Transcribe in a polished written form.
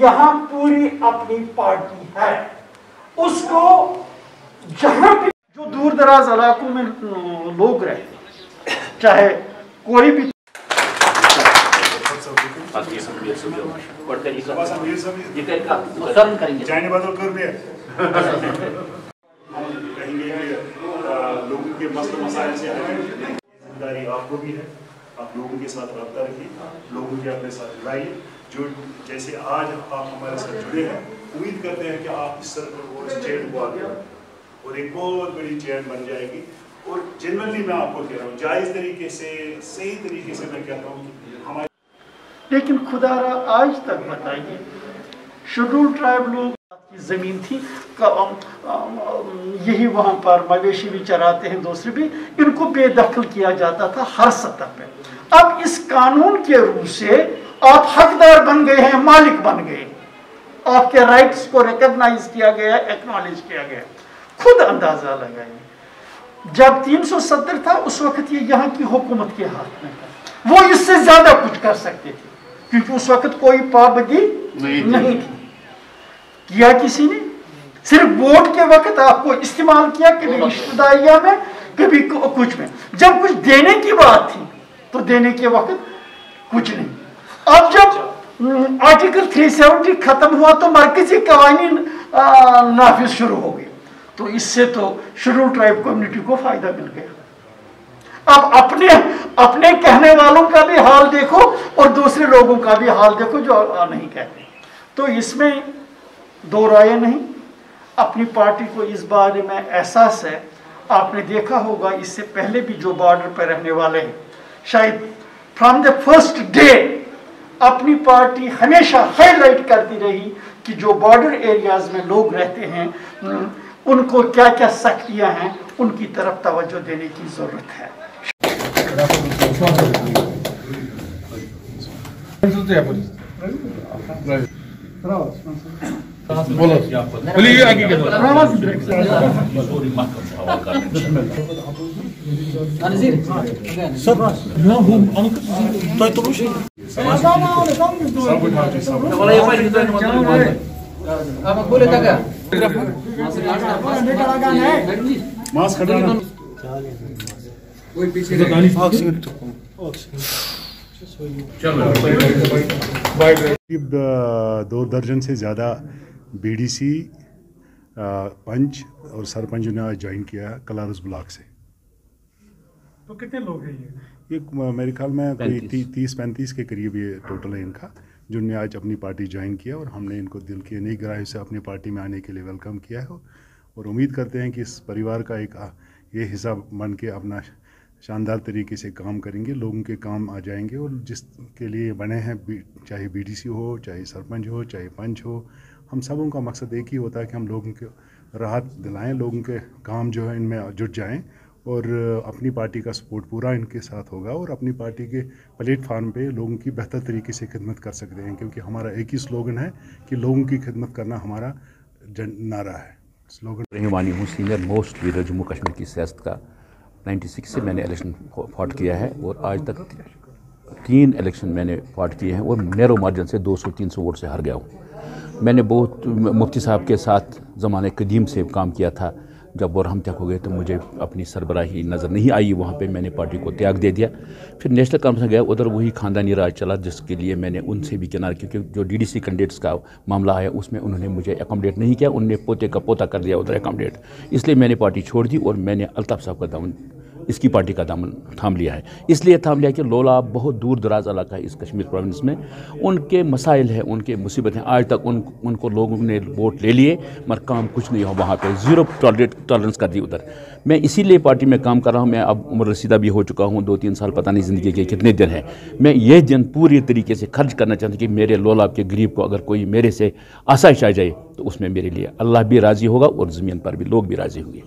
यहाँ पूरी अपनी पार्टी है। उसको जहाँ भी जो दूर दराज इलाकों में लोग रहते, चाहे कोई भी लोगों के मसले मसाइल से जिम्मेदारी आपको भी है। आप लोगों के साथ रब्ता रखिए, लोगों के अपने साथ जुड़ाइए। जो जैसे आज आप हमारे साथ जुड़े हैं, उम्मीद करते हैं कि आप इस सर्कल को, इस चेन को आगे और एक बहुत बड़ी चेन बन जाएगी। और जेन्युइनली मैं आपको कह रहा हूँ, जायज़ तरीके से, सही तरीके से मैं कहता हूँ कि हमारे। लेकिन खुदारा आज तक बताइए, शेड्यूल ट्राइब लोग की ज़मीन थी, यही वहाँ पर मवेशी भी चराते हैं, दूसरे भी, इनको बेदखल किया जाता था हर सतह पे। अब इस कानून के रूप से आप हकदार बन गए हैं, मालिक बन गए, आपके राइट्स को रिकॉग्नाइज किया गया, एक्नॉलेज किया गया। खुद अंदाजा लगाइए, जब 370 था उस वक्त ये यहाँ की हुकूमत के हाथ में था, वो इससे ज्यादा कुछ कर सकते थे, क्योंकि उस वक्त कोई पाबंदी नहीं थी। किया किसी ने, सिर्फ वोट के वक्त आपको इस्तेमाल किया, कभी रिश्तेदारियां में, कभी कुछ में। जब कुछ देने की बात थी तो देने के वक्त कुछ नहीं। अब जब आर्टिकल 370 खत्म हुआ तो मरकजी कवानीन नाफिज शुरू हो गई, तो इससे तो शेड्यूल ट्राइब कम्युनिटी को फायदा मिल गया। अब अपने कहने वालों का भी हाल देखो और दूसरे लोगों का भी हाल देखो जो नहीं कहते। तो इसमें दो राय नहीं। अपनी पार्टी को इस बारे में एहसास है। आपने देखा होगा इससे पहले भी जो बॉर्डर पर रहने वाले हैं, शायद फ्रॉम द फर्स्ट डे अपनी पार्टी हमेशा हाईलाइट करती रही कि जो बॉर्डर एरियाज में लोग रहते हैं उनको क्या क्या सख्तियां हैं, उनकी तरफ तवज्जो देने की जरूरत है। बोलिए आगे क्या करीब 2 दर्जन से ज़्यादा BDC, पंच और सरपंच ने आज ज्वाइन किया कलारस ब्लॉक से। तो कितने लोग हैं ये? मेरे ख्याल में कोई 30-35 के करीब ये टोटल है इनका, जिन्होंने आज अपनी पार्टी ज्वाइन किया और हमने इनको दिल के नई गहराई से अपनी पार्टी में आने के लिए वेलकम किया है। और उम्मीद करते हैं कि इस परिवार का एक ये हिस्सा बन के अपना शानदार तरीके से काम करेंगे, लोगों के काम आ जाएंगे। और जिसके लिए बने हैं, चाहे BDC हो, चाहे सरपंच हो, चाहे पंच हो, हम सबों का मकसद एक ही होता है कि हम लोगों को राहत दिलाएं, लोगों के काम जो है इनमें जुट जाएं और अपनी पार्टी का सपोर्ट पूरा इनके साथ होगा और अपनी पार्टी के प्लेटफार्म पे लोगों की बेहतर तरीके से खिदमत कर सकते हैं, क्योंकि हमारा एक ही स्लोगन है कि लोगों की खिदमत करना हमारा नारा है। स्लोगन रहमानी हूँ, senior most leader Jammu Kashmir की सियासत का। 96 से मैंने इलेक्शन फाइट किया है और आज तक 3 इलेक्शन मैंने फाइट किए हैं और नैरो मार्जिन से 200-300 वोट से हार गया हूँ। मैंने बहुत मुफ्ती साहब के साथ ज़माने कदीम से काम किया था। जब वो रहमत हो गए तो मुझे अपनी सरबराही नज़र नहीं आई, वहाँ पे मैंने पार्टी को त्याग दे दिया। फिर नेशनल कॉन्फ्रेंस गया, उधर वही खानदानी राज चला, जिसके लिए मैंने उनसे भी किनारा, क्योंकि जो DDC कैंडिडेट्स का मामला है उसमें उन्होंने मुझे एकोमोडेट नहीं किया, उन्होंने पोते का पोता कर दिया उधर एकोमोडेट। इसलिए मैंने पार्टी छोड़ दी और मैंने अल्ताफ़ साहब का दामन, इसकी पार्टी का दामन थाम लिया है। इसलिए थाम लिया कि लोलाब बहुत दूर दराज इलाका है इस कश्मीर प्रोविंस में, उनके मसाइल हैं, उनके मुसीबत हैं। आज तक उनको लोगों ने वोट ले लिए मगर काम कुछ नहीं हो, वहाँ पे ज़ीरो टॉलरेंस कर दी उधर। मैं इसीलिए पार्टी में काम कर रहा हूँ। मैं अब उम्र रसीदा भी हो चुका हूँ, 2-3 साल पता नहीं ज़िंदगी के कितने दिन हैं। मैं ये दिन पूरी तरीके से खर्च करना चाहता हूँ कि मेरे लोलाब के गरीब को अगर कोई मेरे से आसाइश आ जाए तो उसमें मेरे लिए अल्लाह भी राज़ी होगा और ज़मीन पर भी लोग भी राज़ी होंगे।